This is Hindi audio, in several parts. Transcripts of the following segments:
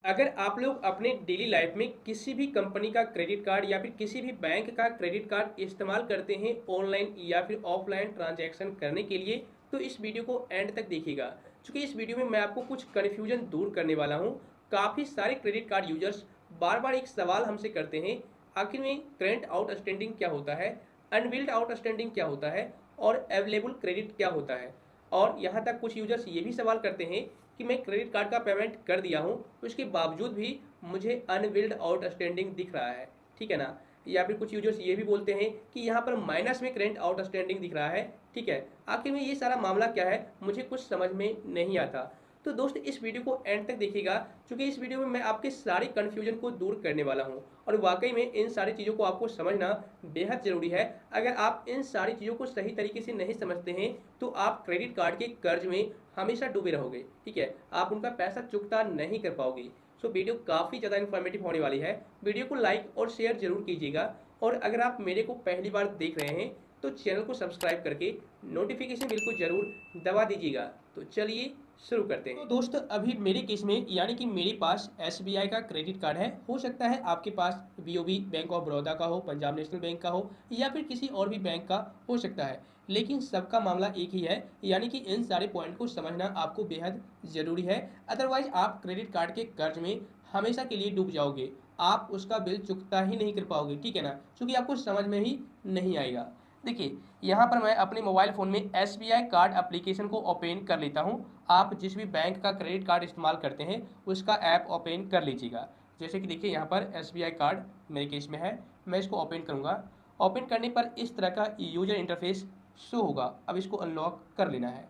अगर आप लोग अपने डेली लाइफ में किसी भी कंपनी का क्रेडिट कार्ड या फिर किसी भी बैंक का क्रेडिट कार्ड इस्तेमाल करते हैं ऑनलाइन या फिर ऑफलाइन ट्रांजैक्शन करने के लिए, तो इस वीडियो को एंड तक देखिएगा। क्योंकि इस वीडियो में मैं आपको कुछ कन्फ्यूजन दूर करने वाला हूँ। काफ़ी सारे क्रेडिट कार्ड यूजर्स बार बार एक सवाल हमसे करते हैं, आखिर में करंट आउटस्टैंडिंग क्या होता है, अनबिल्ड आउटस्टैंडिंग क्या होता है और अवेलेबल क्रेडिट क्या होता है। और यहाँ तक कुछ यूजर्स ये भी सवाल करते हैं कि मैं क्रेडिट कार्ड का पेमेंट कर दिया हूँ, उसके बावजूद भी मुझे अनबिल्ड आउटस्टैंडिंग दिख रहा है। ठीक है ना। या फिर कुछ यूजर्स ये भी बोलते हैं कि यहाँ पर माइनस में करंट आउटस्टैंडिंग दिख रहा है। ठीक है, आखिर में ये सारा मामला क्या है, मुझे कुछ समझ में नहीं आता। तो दोस्त इस वीडियो को एंड तक देखिएगा, क्योंकि इस वीडियो में मैं आपके सारे कन्फ्यूजन को दूर करने वाला हूँ। और वाकई में इन सारी चीज़ों को आपको समझना बेहद ज़रूरी है। अगर आप इन सारी चीज़ों को सही तरीके से नहीं समझते हैं तो आप क्रेडिट कार्ड के कर्ज में हमेशा डूबे रहोगे। ठीक है, आप उनका पैसा चुकता नहीं कर पाओगे। सो वीडियो काफ़ी ज़्यादा इन्फॉर्मेटिव होने वाली है। वीडियो को लाइक और शेयर जरूर कीजिएगा। और अगर आप मेरे को पहली बार देख रहे हैं तो चैनल को सब्सक्राइब करके नोटिफिकेशन बिल को जरूर दबा दीजिएगा। तो चलिए शुरू करते हैं। तो दोस्त अभी मेरे केस में यानी कि मेरे पास एसबीआई का क्रेडिट कार्ड है। हो सकता है आपके पास बीओबी बैंक ऑफ बड़ौदा का हो, पंजाब नेशनल बैंक का हो या फिर किसी और भी बैंक का हो सकता है। लेकिन सबका मामला एक ही है, यानी कि इन सारे पॉइंट को समझना आपको बेहद ज़रूरी है। अदरवाइज आप क्रेडिट कार्ड के कर्ज में हमेशा के लिए डूब जाओगे। आप उसका बिल चुकता ही नहीं कर पाओगे। ठीक है ना, क्योंकि आपको समझ में ही नहीं आएगा। देखिए, यहाँ पर मैं अपने मोबाइल फ़ोन में एसबीआई कार्ड एप्लीकेशन को ओपन कर लेता हूँ। आप जिस भी बैंक का क्रेडिट कार्ड इस्तेमाल करते हैं उसका ऐप ओपन कर लीजिएगा। जैसे कि देखिए यहाँ पर एसबीआई कार्ड मेरे केस में है, मैं इसको ओपन करूँगा। ओपन करने पर इस तरह का यूजर इंटरफेस शो होगा। अब इसको अनलॉक कर लेना है।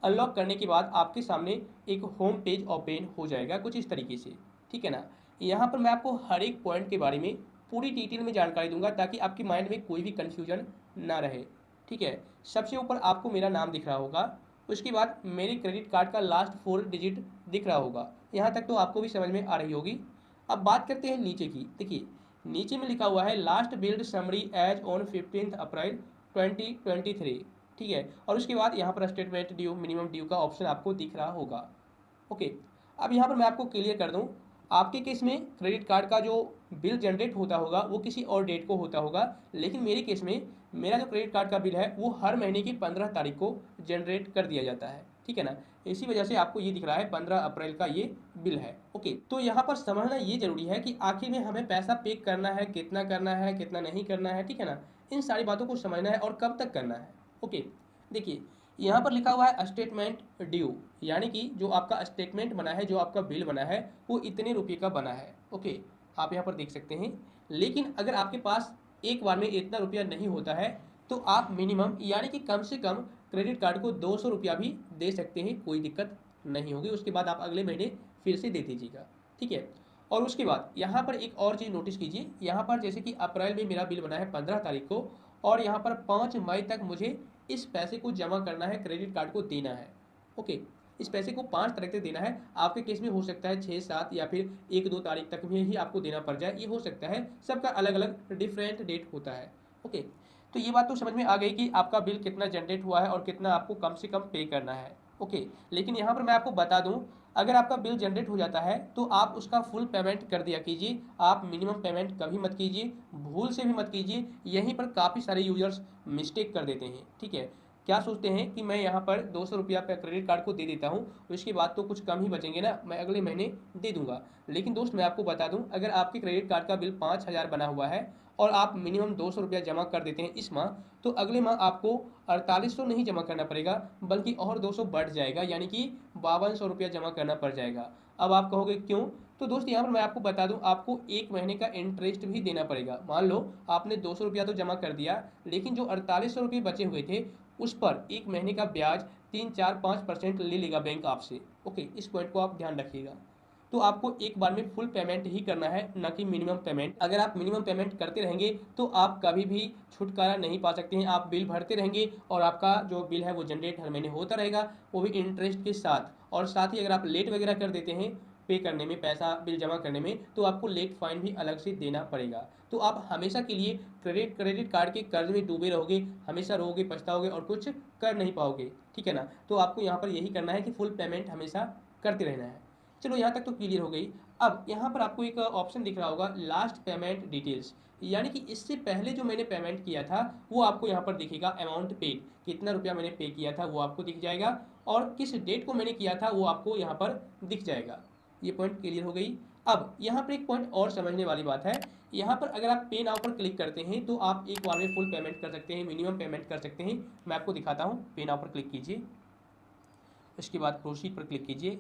अनलॉक करने के बाद आपके सामने एक होम पेज ओपन हो जाएगा कुछ इस तरीके से। ठीक है ना। यहाँ पर मैं आपको हर एक पॉइंट के बारे में पूरी डिटेल में जानकारी दूंगा ताकि आपके माइंड में कोई भी कन्फ्यूजन ना रहे। ठीक है, सबसे ऊपर आपको मेरा नाम दिख रहा होगा। उसके बाद मेरे क्रेडिट कार्ड का लास्ट 4 डिजिट दिख रहा होगा। यहाँ तक तो आपको भी समझ में आ रही होगी। अब बात करते हैं नीचे की। देखिए, नीचे में लिखा हुआ है last build summary as on 15 April 2023। ठीक है, और उसके बाद यहाँ पर स्टेटमेंट ड्यू, मिनिमम ड्यू का ऑप्शन आपको दिख रहा होगा। ओके, अब यहाँ पर मैं आपको क्लियर कर दूँ, आपके केस में क्रेडिट कार्ड का जो बिल जनरेट होता होगा वो किसी और डेट को होता होगा, लेकिन मेरे केस में मेरा जो क्रेडिट कार्ड का बिल है वो हर महीने की 15 तारीख को जनरेट कर दिया जाता है। ठीक है ना, इसी वजह से आपको ये दिख रहा है 15 अप्रैल का ये बिल है। ओके, तो यहाँ पर समझना ये जरूरी है कि आखिर में हमें पैसा पे करना है, कितना करना है, कितना नहीं करना है। ठीक है ना, इन सारी बातों को समझना है और कब तक करना है। ओके, देखिए यहाँ पर लिखा हुआ है स्टेटमेंट ड्यू, यानी कि जो आपका स्टेटमेंट बना है, जो आपका बिल बना है वो इतने रुपये का बना है। ओके, आप यहाँ पर देख सकते हैं। लेकिन अगर आपके पास एक बार में इतना रुपया नहीं होता है तो आप मिनिमम यानी कि कम से कम क्रेडिट कार्ड को 200 रुपया भी दे सकते हैं, कोई दिक्कत नहीं होगी। उसके बाद आप अगले महीने फिर से दे दीजिएगा। ठीक है, और उसके बाद यहाँ पर एक और चीज़ नोटिस कीजिए। यहाँ पर जैसे कि अप्रैल में मेरा बिल बना है 15 तारीख को, और यहाँ पर 5 मई तक मुझे इस पैसे को जमा करना है, क्रेडिट कार्ड को देना है। ओके, इस पैसे को 5 तारीख तक देना है। आपके केस में हो सकता है 6, 7 या फिर 1, 2 तारीख तक में ही आपको देना पड़ जाए, ये हो सकता है। सबका अलग अलग डिफरेंट डेट होता है। ओके, तो ये बात तो समझ में आ गई कि आपका बिल कितना जनरेट हुआ है और कितना आपको कम से कम पे करना है। ओके, लेकिन यहाँ पर मैं आपको बता दूँ, अगर आपका बिल जनरेट हो जाता है तो आप उसका फुल पेमेंट कर दिया कीजिए। आप मिनिमम पेमेंट कभी मत कीजिए, भूल से भी मत कीजिए। यहीं पर काफ़ी सारे यूजर्स मिस्टेक कर देते हैं। ठीक है, क्या सोचते हैं कि मैं यहाँ पर 200 रुपया पे क्रेडिट कार्ड को दे देता हूँ, उसके बाद तो कुछ कम ही बचेंगे ना, मैं अगले महीने दे दूंगा। लेकिन दोस्त मैं आपको बता दूं, अगर आपके क्रेडिट कार्ड का बिल 5,000 बना हुआ है और आप मिनिमम 200 रुपया जमा कर देते हैं इस माह, तो अगले माह आपको 4800 नहीं जमा करना पड़ेगा, बल्कि और 200 बढ़ जाएगा, यानी कि 5200 रुपया जमा करना पड़ जाएगा। अब आप कहोगे क्यों, तो दोस्त यहाँ पर मैं आपको बता दूं, आपको एक महीने का इंटरेस्ट भी देना पड़ेगा। मान लो आपने 200 रुपया तो जमा कर दिया, लेकिन जो 4800 रुपये बचे हुए थे उस पर एक महीने का ब्याज 3, 4, 5% ले लेगा बैंक आपसे। ओके, इस पॉइंट को आप ध्यान रखिएगा। तो आपको एक बार में फुल पेमेंट ही करना है, ना कि मिनिमम पेमेंट। अगर आप मिनिमम पेमेंट करते रहेंगे तो आप कभी भी छुटकारा नहीं पा सकते हैं। आप बिल भरते रहेंगे और आपका जो बिल है वो जनरेट हर महीने होता रहेगा, वो भी इंटरेस्ट के साथ। और साथ ही अगर आप लेट वगैरह कर देते हैं पे करने में, पैसा बिल जमा करने में, तो आपको लेट फाइन भी अलग से देना पड़ेगा। तो आप हमेशा के लिए क्रेडिट कार्ड के कर्ज में डूबे रहोगे, हमेशा रोगे, पछताओगे और कुछ कर नहीं पाओगे। ठीक है ना, तो आपको यहाँ पर यही करना है कि फुल पेमेंट हमेशा करते रहना है। चलो यहाँ तक तो क्लियर हो गई। अब यहाँ पर आपको एक ऑप्शन दिख रहा होगा लास्ट पेमेंट डिटेल्स, यानी कि इससे पहले जो मैंने पेमेंट किया था वो आपको यहाँ पर दिखेगा। अमाउंट पेड, कितना रुपया मैंने पे किया था वो आपको दिख जाएगा, और किस डेट को मैंने किया था वो आपको यहाँ पर दिख जाएगा। ये पॉइंट क्लियर हो गई। अब यहाँ पर एक पॉइंट और समझने वाली बात है। यहाँ पर अगर आप पे नाउ पर क्लिक करते हैं तो आप एक बार में फुल पेमेंट कर सकते हैं, मिनिमम पेमेंट कर सकते हैं। मैं आपको दिखाता हूँ। पे नाउ पर क्लिक कीजिए, उसके बाद प्रोसीड पर क्लिक कीजिए।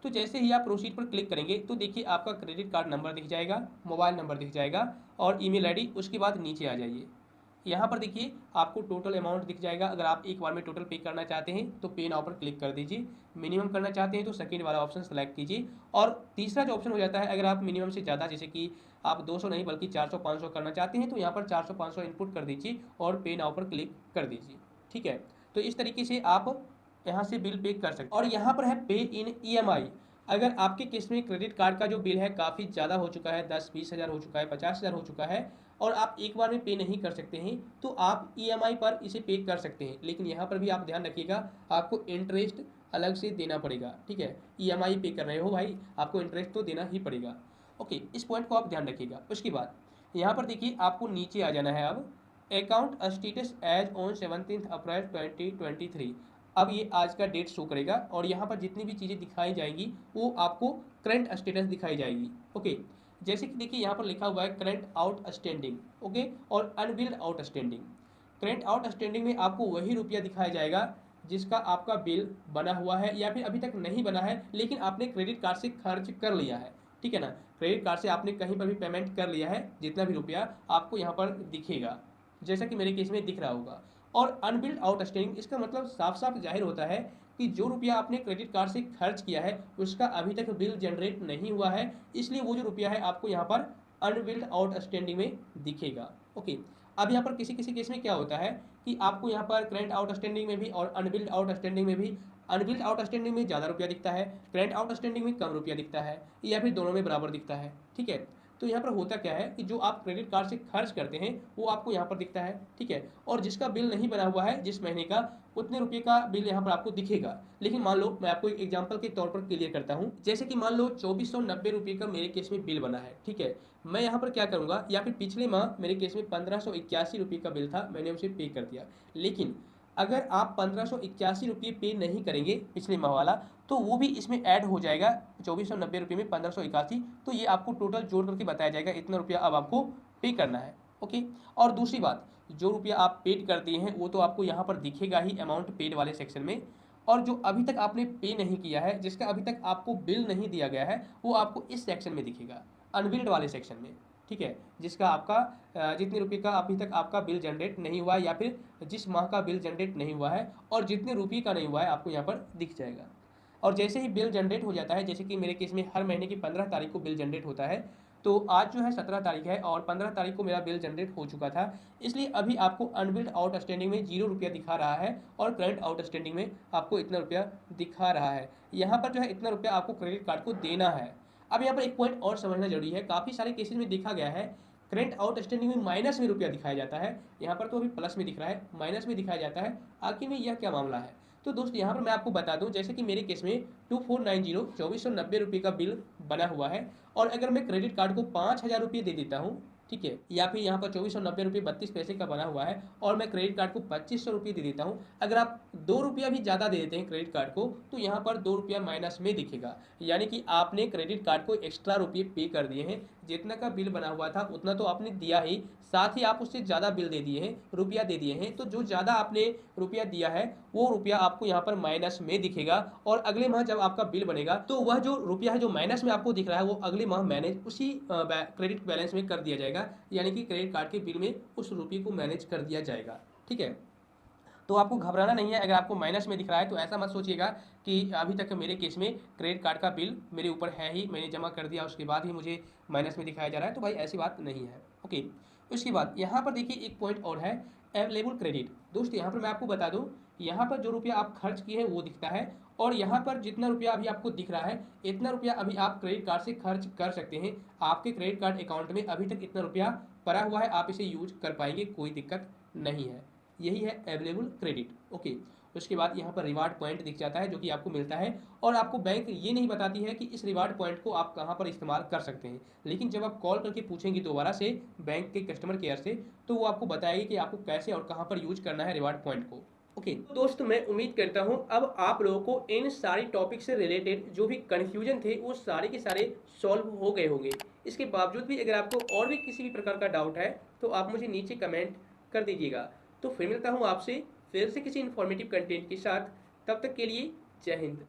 तो जैसे ही आप प्रोसीड पर क्लिक करेंगे तो देखिए आपका क्रेडिट कार्ड नंबर दिख जाएगा, मोबाइल नंबर दिख जाएगा और ईमेल आईडी। उसके बाद नीचे आ जाइए, यहाँ पर देखिए आपको टोटल अमाउंट दिख जाएगा। अगर आप एक बार में टोटल पे करना चाहते हैं तो पे नाउ पर क्लिक कर दीजिए, मिनिमम करना चाहते हैं तो सेकंड वाला ऑप्शन सेलेक्ट कीजिए, और तीसरा जो ऑप्शन हो जाता है, अगर आप मिनिमम से ज़्यादा जैसे कि आप 200 नहीं बल्कि 400-500 करना चाहते हैं तो यहाँ पर 400-500 इनपुट कर दीजिए और पे नाउ पर क्लिक कर दीजिए। ठीक है, तो इस तरीके से आप यहाँ से बिल पे कर सकते हैं। और यहाँ पर है पे इन ईएमआई। अगर आपके केस में क्रेडिट कार्ड का जो बिल है काफ़ी ज़्यादा हो चुका है, 10-20 हज़ार हो चुका है, 50 हज़ार हो चुका है, और आप एक बार में पे नहीं कर सकते हैं तो आप ईएमआई पर इसे पे कर सकते हैं। लेकिन यहाँ पर भी आप ध्यान रखिएगा, आपको इंटरेस्ट अलग से देना पड़ेगा। ठीक है, ईएमआई पे कर रहे हो भाई, आपको इंटरेस्ट तो देना ही पड़ेगा। ओके, इस पॉइंट को आप ध्यान रखिएगा। उसके बाद यहाँ पर देखिए आपको नीचे आ जाना है। अब अकाउंट स्टेटस एज ऑन 17 अप्रैल 2023, अब ये आज का डेट शो करेगा और यहाँ पर जितनी भी चीज़ें दिखाई जाएंगी वो आपको करंट स्टेटस दिखाई जाएगी। ओके, जैसे कि देखिए यहाँ पर लिखा हुआ है करंट आउटस्टैंडिंग, ओके, और अनबिल्ड आउटस्टैंडिंग। करंट आउटस्टैंडिंग में आपको वही रुपया दिखाया जाएगा जिसका आपका बिल बना हुआ है या फिर अभी तक नहीं बना है लेकिन आपने क्रेडिट कार्ड से खर्च कर लिया है। ठीक है ना, क्रेडिट कार्ड से आपने कहीं पर भी पेमेंट कर लिया है, जितना भी रुपया आपको यहाँ पर दिखेगा, जैसा कि मेरे केस में दिख रहा होगा। और अनबिल्ड आउटस्टैंडिंग, इसका मतलब साफ साफ जाहिर होता है कि जो रुपया आपने क्रेडिट कार्ड से खर्च किया है उसका अभी तक बिल जनरेट नहीं हुआ है, इसलिए वो जो रुपया है आपको यहाँ पर अनबिल्ड आउटस्टैंडिंग में दिखेगा। ओके, अब यहाँ पर किसी किसी केस में क्या होता है कि आपको यहाँ पर करंट आउटस्टैंडिंग में भी और अनबिल्ड आउटस्टैंडिंग में भी, अनबिल्ड आउटस्टैंडिंग में ज़्यादा रुपया दिखता है, करंट आउटस्टैंडिंग में कम रुपया दिखता है, या फिर दोनों में बराबर दिखता है। ठीक है, तो यहाँ पर होता क्या है कि जो आप क्रेडिट कार्ड से खर्च करते हैं वो आपको यहाँ पर दिखता है। ठीक है, और जिसका बिल नहीं बना हुआ है जिस महीने का, उतने रुपये का बिल यहाँ पर आपको दिखेगा। लेकिन मान लो, मैं आपको एक एग्जांपल के तौर पर क्लियर करता हूँ, जैसे कि मान लो 2490 रुपये का मेरे केस में बिल बना है। ठीक है, मैं यहाँ पर क्या करूँगा, या फिर पिछले माह मेरे केस में 1581 रुपये का बिल था, मैंने उसे पे कर दिया। लेकिन अगर आप 1581 रुपये पे नहीं करेंगे पिछले माह वाला, तो वो भी इसमें ऐड हो जाएगा 2490 रुपये में 1581, तो ये आपको टोटल जोड़ करके बताया जाएगा इतना रुपया अब आपको पे करना है। ओके, और दूसरी बात, जो रुपया आप पेड कर दिए हैं वो तो आपको यहाँ पर दिखेगा ही अमाउंट पेड वाले सेक्शन में, और जो अभी तक आपने पे नहीं किया है, जिसका अभी तक आपको बिल नहीं दिया गया है, वो आपको इस सेक्शन में दिखेगा, अनबिल्ड वाले सेक्शन में। ठीक है, जिसका आपका जितने रुपये का अभी तक आपका बिल जनरेट नहीं हुआ है या फिर जिस माह का बिल जनरेट नहीं हुआ है और जितने रुपये का नहीं हुआ है आपको यहाँ पर दिख जाएगा। और जैसे ही बिल जनरेट हो जाता है, जैसे कि मेरे केस में हर महीने की 15 तारीख को बिल जनरेट होता है, तो आज जो है 17 तारीख है और 15 तारीख को मेरा बिल जनरेट हो चुका था, इसलिए अभी आपको अनबिल्ड आउटस्टैंडिंग में 0 रुपया दिखा रहा है और करंट आउटस्टैंडिंग में आपको इतना रुपया दिखा रहा है। यहाँ पर जो है इतना रुपया आपको क्रेडिट कार्ड को देना है। अब यहाँ पर एक पॉइंट और समझना जरूरी है, काफ़ी सारे केसेस में देखा गया है करंट आउटस्टैंडिंग में माइनस में रुपया दिखाया जाता है, यहाँ पर तो अभी प्लस में दिख रहा है, माइनस में दिखाया जाता है। आखिर में यह क्या मामला है? तो दोस्त यहाँ पर मैं आपको बता दूं, जैसे कि मेरे केस में 2490 2490 रुपये का बिल बना हुआ है, और अगर मैं क्रेडिट कार्ड को 5000 रुपये दे देता हूँ, ठीक है, या फिर यहाँ पर 2490 रुपये 32 पैसे का बना हुआ है और मैं क्रेडिट कार्ड को 2500 रुपये दे देता हूँ, अगर आप 2 रुपया भी ज़्यादा दे देते हैं क्रेडिट कार्ड को तो यहाँ पर 2 रुपया माइनस में दिखेगा, यानी कि आपने क्रेडिट कार्ड को एक्स्ट्रा रुपये पे कर दिए हैं। जितना का बिल बना हुआ था उतना तो आपने दिया ही, साथ ही आप उससे ज़्यादा बिल दे दिए हैं, रुपया दे दिए हैं, तो जो ज़्यादा आपने रुपया दिया है वो रुपया आपको यहाँ पर माइनस में दिखेगा, और अगले माह जब आपका बिल बनेगा तो वह जो रुपया है जो माइनस में आपको दिख रहा है वो अगले माह मैनेज उसी क्रेडिट बैलेंस में कर दिया जाएगा, यानी कि क्रेडिट कार्ड के बिल में उस रुपये को मैनेज कर दिया जाएगा। ठीक है, तो आपको घबराना नहीं है। अगर आपको माइनस में दिख रहा है तो ऐसा मत सोचिएगा कि अभी तक मेरे केस में क्रेडिट कार्ड का बिल मेरे ऊपर है ही, मैंने जमा कर दिया उसके बाद ही मुझे माइनस में दिखाया जा रहा है, तो भाई ऐसी बात नहीं है। ओके, उसके बाद यहाँ पर देखिए एक पॉइंट और है, अवेलेबल क्रेडिट। दोस्त यहाँ पर मैं आपको बता दूँ, यहाँ पर जो रुपया आप खर्च किए हैं वो दिखता है, और यहाँ पर जितना रुपया अभी आपको दिख रहा है इतना रुपया अभी आप क्रेडिट कार्ड से खर्च कर सकते हैं। आपके क्रेडिट कार्ड अकाउंट में अभी तक इतना रुपया पड़ा हुआ है, आप इसे यूज कर पाएंगे, कोई दिक्कत नहीं है। यही है अवेलेबल क्रेडिट। ओके, उसके बाद यहाँ पर रिवार्ड पॉइंट दिख जाता है जो कि आपको मिलता है, और आपको बैंक ये नहीं बताती है कि इस रिवार्ड पॉइंट को आप कहाँ पर इस्तेमाल कर सकते हैं। लेकिन जब आप कॉल करके पूछेंगे दोबारा से बैंक के कस्टमर केयर से, तो वो आपको बताएगी कि आपको कैसे और कहाँ पर यूज करना है रिवार्ड पॉइंट को। ओके तो दोस्त, मैं उम्मीद करता हूँ अब आप लोगों को इन सारी टॉपिक से रिलेटेड जो भी कन्फ्यूजन थे वो सारे के सारे सॉल्व हो गए होंगे। इसके बावजूद भी अगर आपको और भी किसी भी प्रकार का डाउट है तो आप मुझे नीचे कमेंट कर दीजिएगा। तो फिर मिलता हूँ आपसे फिर से किसी इन्फॉर्मेटिव कंटेंट के साथ। तब तक के लिए जय हिंद।